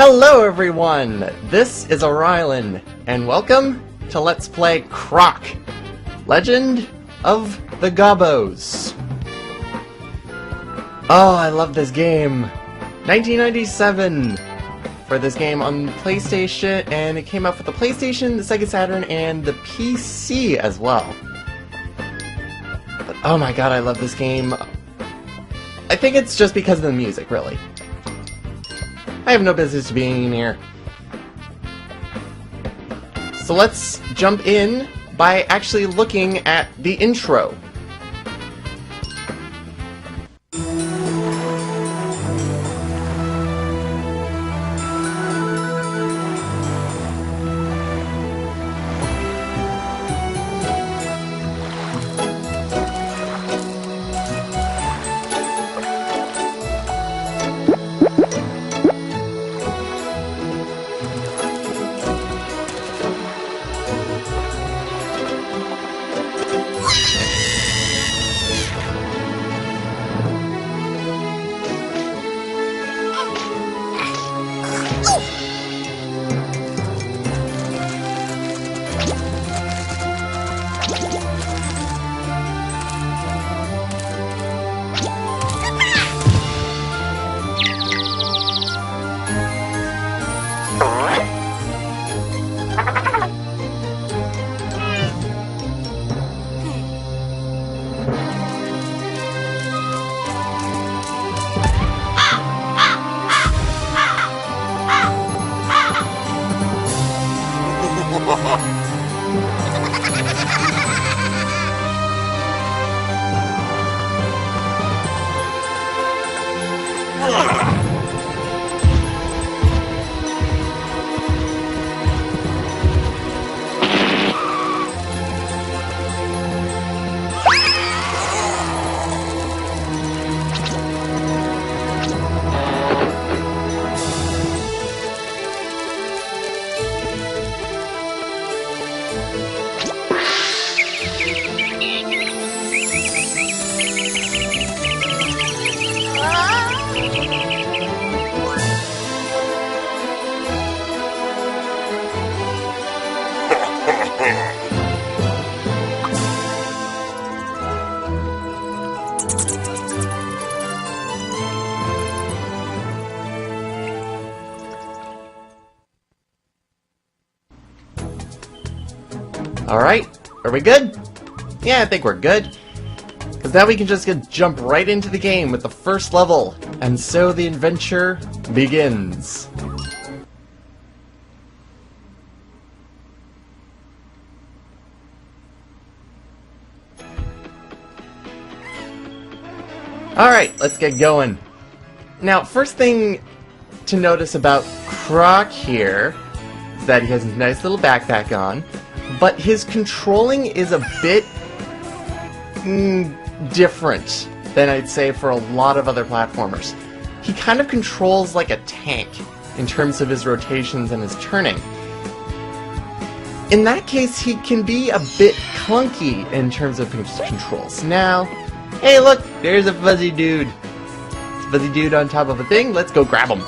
Hello everyone! This is Rylan, and welcome to Let's Play Croc, Legend of the Gobbos. Oh, I love this game! 1997 for this game on PlayStation, and it came out for the PlayStation, the Sega Saturn, and the PC as well. But oh my god, I love this game. I think it's just because of the music, really. I have no business being here. So let's jump in by actually looking at the intro. Alright, are we good? Yeah, I think we're good. Because now we can just jump right into the game with the first level. And so the adventure begins. Alright, let's get going. Now, first thing to notice about Croc here is that he has a nice little backpack on. But his controlling is a bit different than I'd say for a lot of other platformers. He kind of controls like a tank in terms of his rotations and his turning. In that case, he can be a bit clunky in terms of his controls. Now, hey look, there's a fuzzy dude. It's a fuzzy dude on top of a thing, let's go grab him.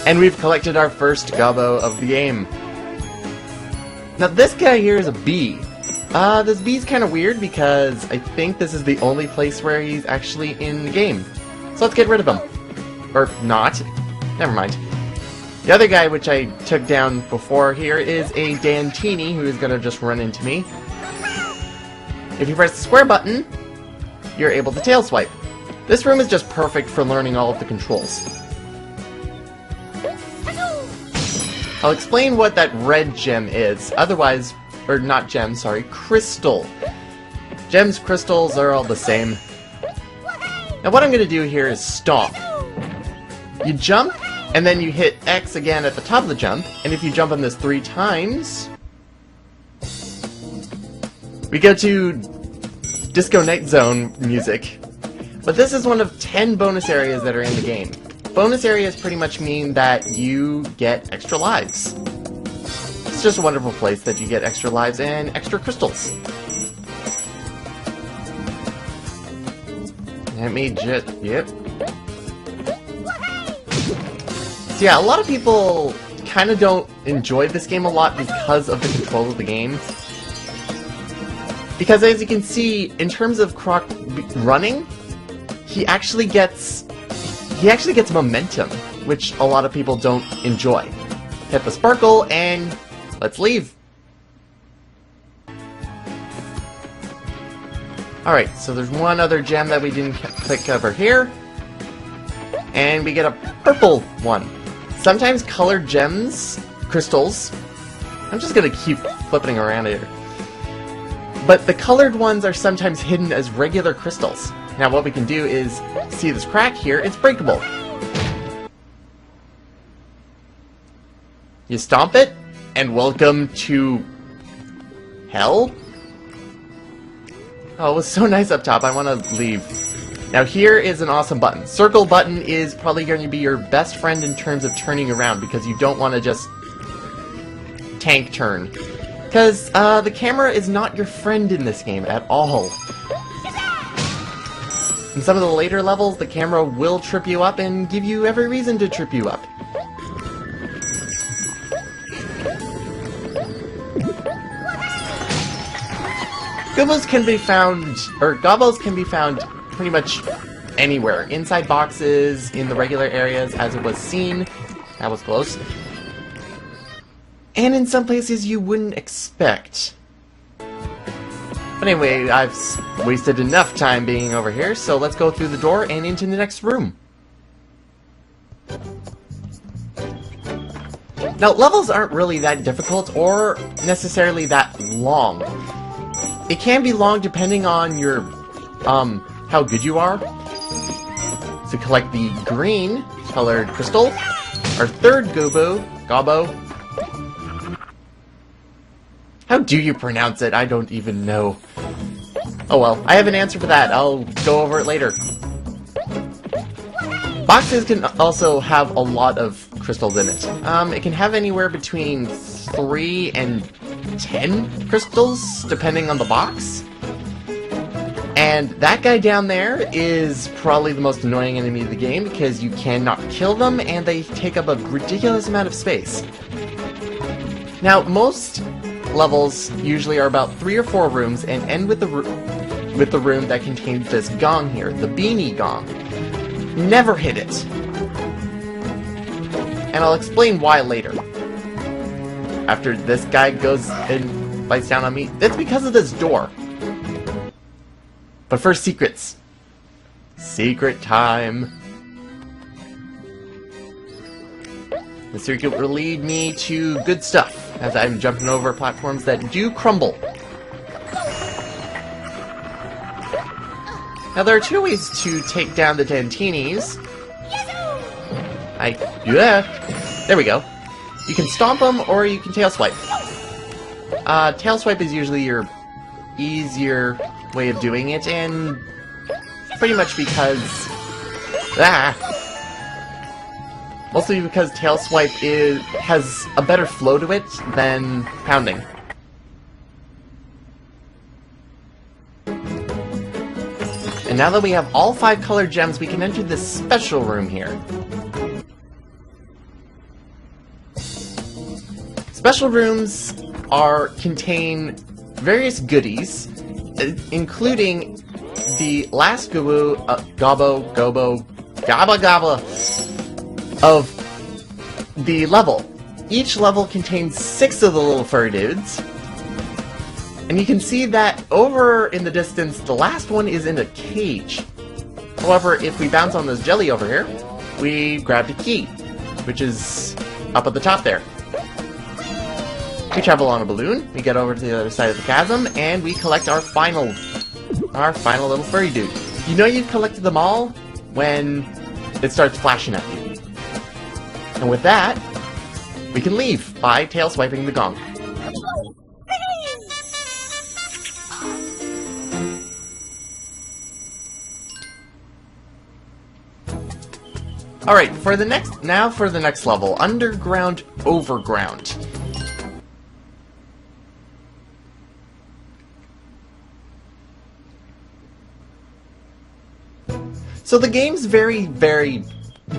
And we've collected our first gobbo of the game. Now this guy here is a bee. This bee's kind of weird because I think this is the only place where he's actually in the game. So let's get rid of him. Or not. Never mind. The other guy which I took down before here is a Dantini who is going to just run into me. If you press the square button, you're able to tail swipe. This room is just perfect for learning all of the controls. I'll explain what that red gem is, otherwise, or not gem, sorry, crystal. Gems, crystals are all the same. Now what I'm going to do here is stomp. You jump, and then you hit X again at the top of the jump, and if you jump on this 3 times, we go to Disco Night Zone music. But this is one of 10 bonus areas that are in the game. Bonus areas pretty much mean that you get extra lives. It's just a wonderful place that you get extra lives and extra crystals. Let me just... Yep. So yeah, a lot of people kind of don't enjoy this game a lot because of the control of the game. Because as you can see, in terms of Croc running, he actually gets momentum, which a lot of people don't enjoy. Hit the sparkle, and let's leave. Alright, so there's one other gem that we didn't click over here. And we get a purple one. Sometimes colored gems, crystals, I'm just gonna keep flipping around here. But the colored ones are sometimes hidden as regular crystals. Now what we can do is, see this crack here, it's breakable. You stomp it, and welcome to hell? Oh, it was so nice up top, I want to leave. Now here is an awesome button. Circle button is probably going to be your best friend in terms of turning around, because you don't want to just tank turn. Because the camera is not your friend in this game at all. In some of the later levels, the camera will trip you up and give you every reason to trip you up. Gobbos can be found pretty much anywhere. Inside boxes, in the regular areas, as it was seen. That was close. And in some places you wouldn't expect. But anyway, I've wasted enough time being over here, so let's go through the door and into the next room. Now, levels aren't really that difficult or necessarily that long. It can be long depending on your, how good you are. So collect the green colored crystal. Our third Gobbo. How do you pronounce it? I don't even know. Oh well, I have an answer for that. I'll go over it later. Boxes can also have a lot of crystals in it. It can have anywhere between 3 and 10 crystals, depending on the box. And that guy down there is probably the most annoying enemy of the game, because you cannot kill them, and they take up a ridiculous amount of space. Now, most levels usually are about 3 or 4 rooms, and end with the room that contains this gong here, the beanie gong. Never hit it. And I'll explain why later. After this guy goes and bites down on me, that's because of this door. But first, secrets. Secret time. The secret will lead me to good stuff, as I'm jumping over platforms that do crumble. Now there are 2 ways to take down the Dantinis. There we go. You can stomp them, or you can tail swipe. Tail swipe is usually your easier way of doing it, and pretty much because... Mostly because tail swipe has a better flow to it than pounding. And now that we have all 5 colored gems, we can enter this special room here. Special rooms contain various goodies, including the last Gobbo of the level. Each level contains 6 of the little furry dudes. And you can see that over in the distance, the last one is in a cage. However, if we bounce on this jelly over here, we grab the key, which is up at the top there. We travel on a balloon, we get over to the other side of the chasm, and we collect our final little furry dude. You know you've collected them all when it starts flashing at you. And with that, we can leave by tail swiping the gong. Alright, for the next level, Underground Overground. So the game's very, very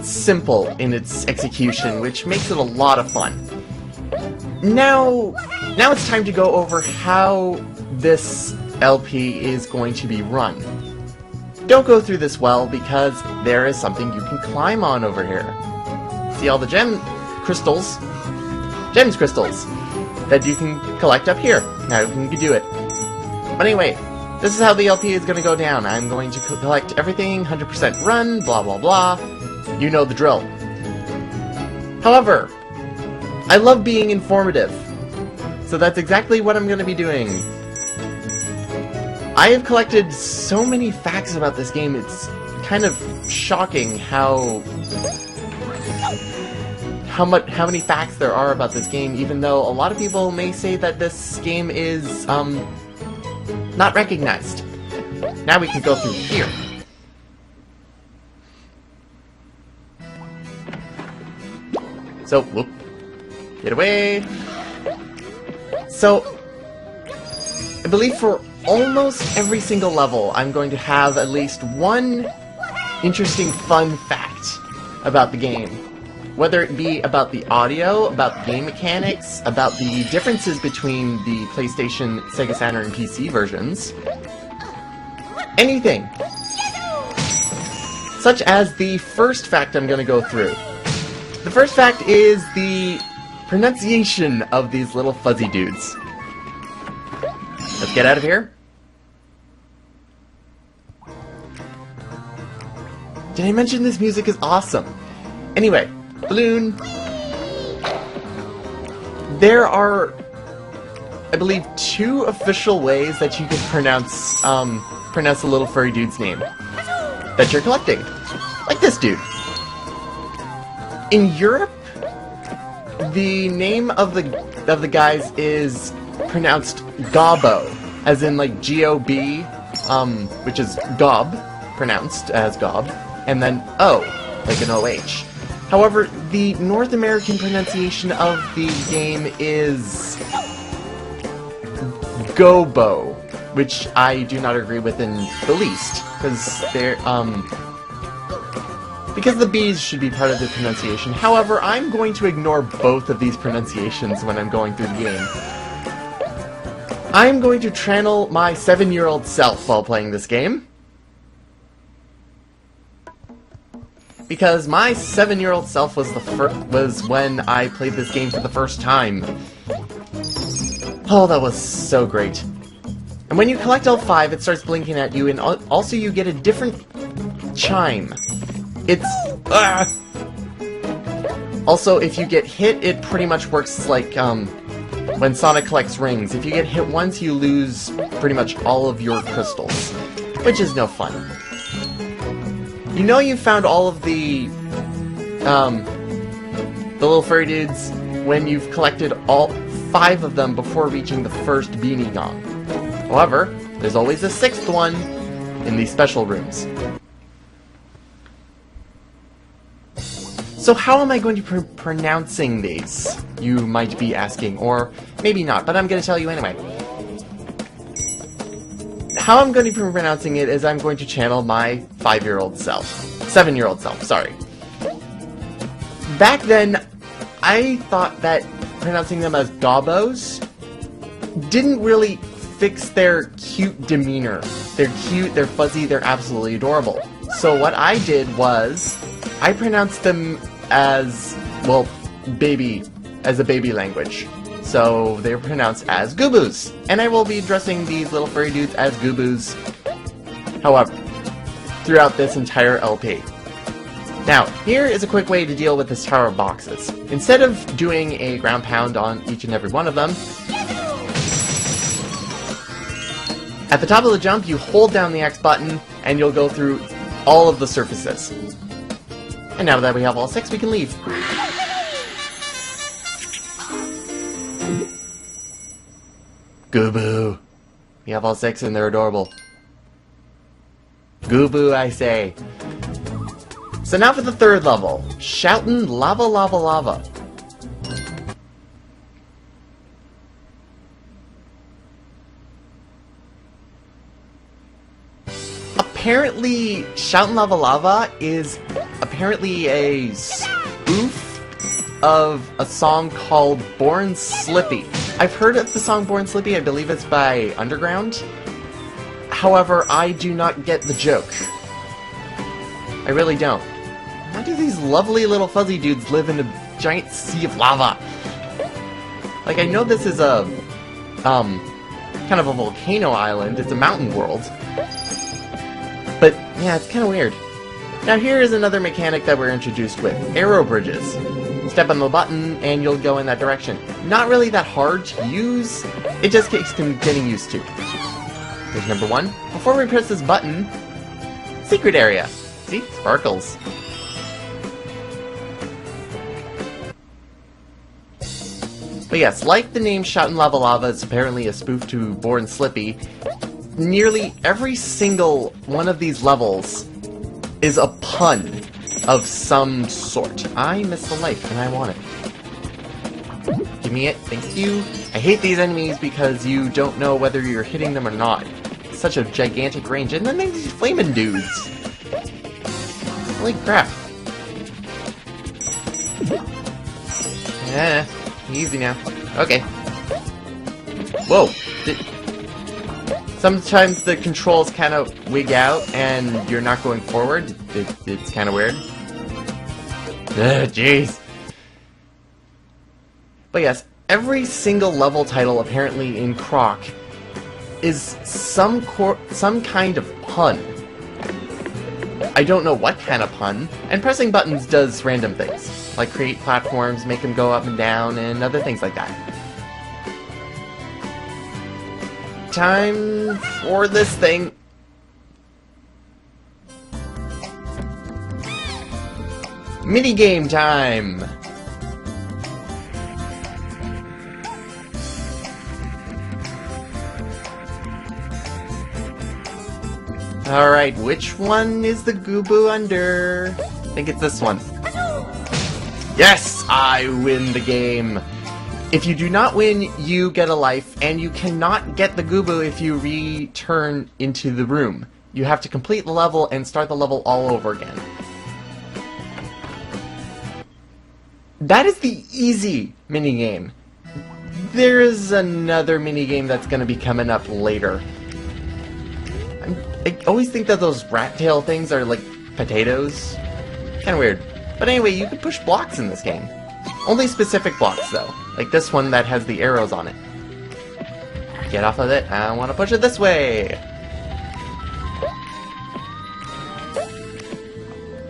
simple in its execution, which makes it a lot of fun. Now it's time to go over how this LP is going to be run. Don't go through this well, because there is something you can climb on over here. See all the gems crystals that you can collect up here. Now you can do it. But anyway, this is how the LP is going to go down. I'm going to collect everything, 100% run, blah blah blah. You know the drill. However, I love being informative, so that's exactly what I'm going to be doing. I have collected so many facts about this game, it's kind of shocking how many facts there are about this game, even though a lot of people may say that this game is, not recognized. Now we can go through here. So, whoop. Get away. So, I believe for almost every single level, I'm going to have at least one interesting, fun fact about the game. Whether it be about the audio, about the game mechanics, about the differences between the PlayStation, Sega Saturn, and PC versions. Anything. Such as the first fact I'm going to go through. The first fact is the pronunciation of these little fuzzy dudes. Let's get out of here. Did I mention this music is awesome? Anyway, balloon. There are, I believe, 2 official ways that you can pronounce the little furry dude's name that you're collecting. Like this dude. In Europe, the name of the guys is pronounced Gobbo, as in like G-O-B, which is Gob, pronounced as Gob, and then O, like an O-H. However, the North American pronunciation of the game is Gobo, which I do not agree with in the least, because the B's should be part of the pronunciation. However, I'm going to ignore both of these pronunciations when I'm going through the game. I'm going to channel my 7-year-old self while playing this game. Because my 7-year-old self was when I played this game for the first time. Oh, that was so great. And when you collect L5, it starts blinking at you, and also you get a different chime. It's... Also, if you get hit, it pretty much works like, when Sonic collects rings. If you get hit once, you lose pretty much all of your crystals. Which is no fun. You know you found all of the little furry dudes when you've collected all 5 of them before reaching the first Beanie Gong. However, there's always a 6th one in these special rooms. So how am I going to be pronouncing these? You might be asking, or maybe not, but I'm going to tell you anyway. How I'm going to be pronouncing it is I'm going to channel my 5-year-old self. 7-year-old self, sorry. Back then, I thought that pronouncing them as Gobbos didn't really fix their cute demeanor. They're cute, they're fuzzy, they're absolutely adorable. So what I did was, I pronounced them as, well, baby, as a baby language. So they're pronounced as Goobos. And I will be addressing these little furry dudes as Goobos, however, throughout this entire LP. Now, here is a quick way to deal with this tower of boxes. Instead of doing a ground pound on each and every one of them, at the top of the jump, you hold down the X button, and you'll go through all of the surfaces. And now that we have all 6, we can leave. Gooboo. We have all 6 and they're adorable. Gooboo, I say. So now for the 3rd level. Shoutin' Lava Lava Lava. Apparently, Shoutin' Lava Lava is a apparently a spoof of a song called Born Slippy. I've heard of the song Born Slippy, I believe it's by Underground. However, I do not get the joke. I really don't. Why do these lovely little fuzzy dudes live in a giant sea of lava? Like, I know this is a, kind of a volcano island, it's a mountain world. But, yeah, it's kind of weird. Now here is another mechanic that we're introduced with, arrow bridges. Step on the button and you'll go in that direction. Not really that hard to use, it just takes getting used to. Here's number one. Before we press this button, secret area. See? Sparkles. But yes, like the name Shoutin' Lava Lava, it's apparently a spoof to Born Slippy. Nearly every single one of these levels is a pun of some sort. I miss the life and I want it. Give me it, thank you. I hate these enemies because you don't know whether you're hitting them or not. It's such a gigantic range, and then there's these flaming dudes. Holy crap. Yeah, easy now. Okay. Whoa. Sometimes the controls kind of wig out and you're not going forward. It's kind of weird. Ugh, jeez. But yes, every single level title apparently in Croc is some kind of pun. I don't know what kind of pun, and pressing buttons does random things, like create platforms, make them go up and down, and other things like that. Time for this thing. Minigame time! Alright, which one is the Gobbos under? I think it's this one. Yes! I win the game! If you do not win, you get a life, and you cannot get the Gobbos if you return into the room. You have to complete the level and start the level all over again. That is the easy minigame. There is another minigame that's going to be coming up later. I always think that those rat tail things are like potatoes. Kind of weird. But anyway, you can push blocks in this game. Only specific blocks, though. Like this one that has the arrows on it. Get off of it. I want to push it this way.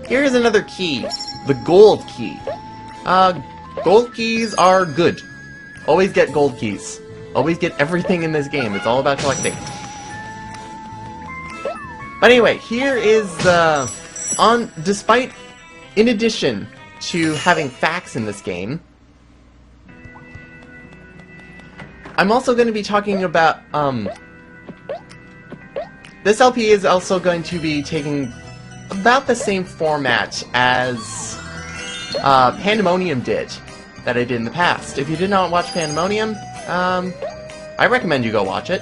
Here's another key. The gold key. Gold keys are good. Always get gold keys. Always get everything in this game. It's all about collecting. But anyway, here is despite, in addition to having facts in this game, I'm also going to be talking about, this LP is also going to be taking about the same format as Pandemonium did, that I did in the past. If you did not watch Pandemonium, I recommend you go watch it.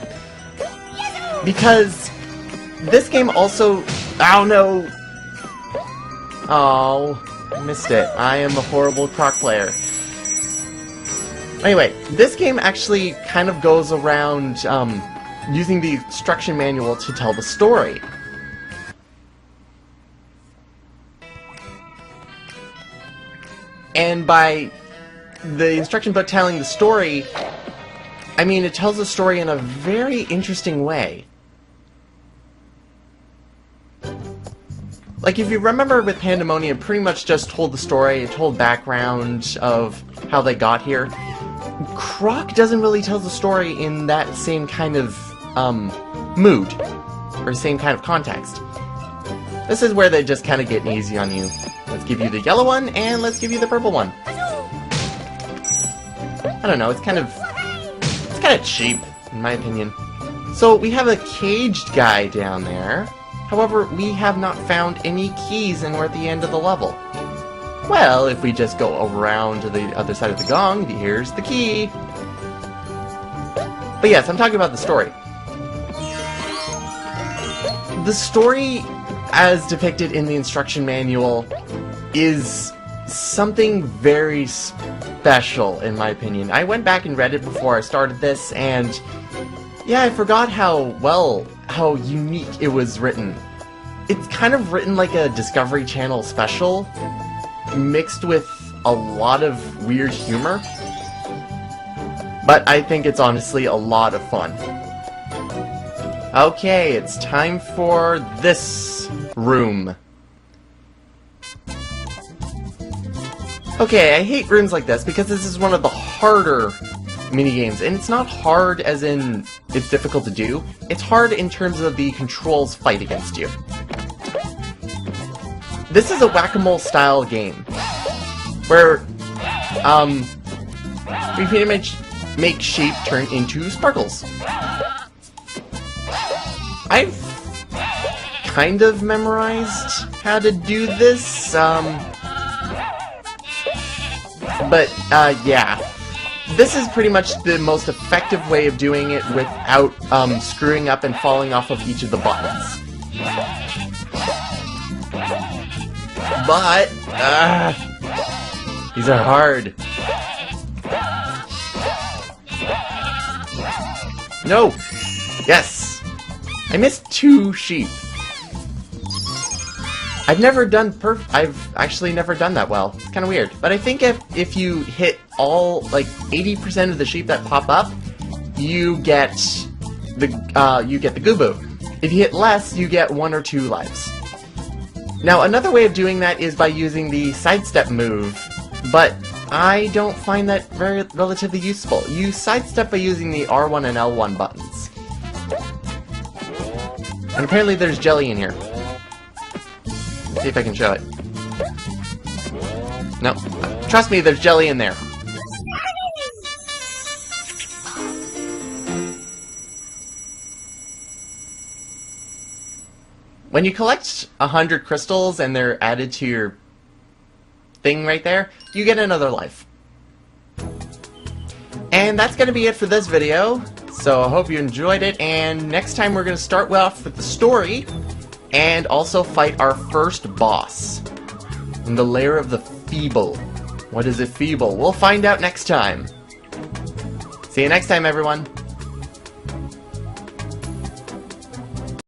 Because this game also... Oh no! Oh, I missed it. I am a horrible Croc player. Anyway, this game actually kind of goes around using the instruction manual to tell the story. And by the instruction book telling the story, I mean it tells the story in a very interesting way. Like, if you remember with Pandemonium, pretty much just told the story, it told background of how they got here. Croc doesn't really tell the story in that same kind of, mood, or same kind of context. This is where they just kind of get easy on you. Let's give you the yellow one, and let's give you the purple one. I don't know, it's kind of cheap, in my opinion. So, we have a caged guy down there. However, we have not found any keys and we're at the end of the level. Well, if we just go around to the other side of the gong, here's the key. But yes, I'm talking about the story. The story, as depicted in the instruction manual, is something very special, in my opinion. I went back and read it before I started this, and yeah, I forgot how unique it was written. It's kind of written like a Discovery Channel special, mixed with a lot of weird humor. But I think it's honestly a lot of fun. Okay, it's time for this room. Okay, I hate rooms like this because this is one of the harder minigames, and it's not hard as in it's difficult to do. It's hard in terms of the controls fight against you. This is a whack-a-mole style game where we pretty much make shape turn into sparkles. I've kind of memorized how to do this, but yeah. This is pretty much the most effective way of doing it without screwing up and falling off of each of the buttons. But, these are hard. No! Yes! I missed 2 sheep. I've actually never done that well. It's kind of weird. But I think if you hit all, like, 80% of the sheep that pop up, you get the Gobbos. If you hit less, you get 1 or 2 lives. Now, another way of doing that is by using the sidestep move, but I don't find that very relatively useful. You sidestep by using the R1 and L1 buttons. And apparently there's jelly in here. Let's see if I can show it. No. Trust me, there's jelly in there. When you collect 100 crystals and they're added to your thing right there, you get another life. And that's going to be it for this video. So I hope you enjoyed it, and next time we're going to start off with the story and also fight our first boss in the lair of the Feeble. What is a Feeble? We'll find out next time. See you next time, everyone.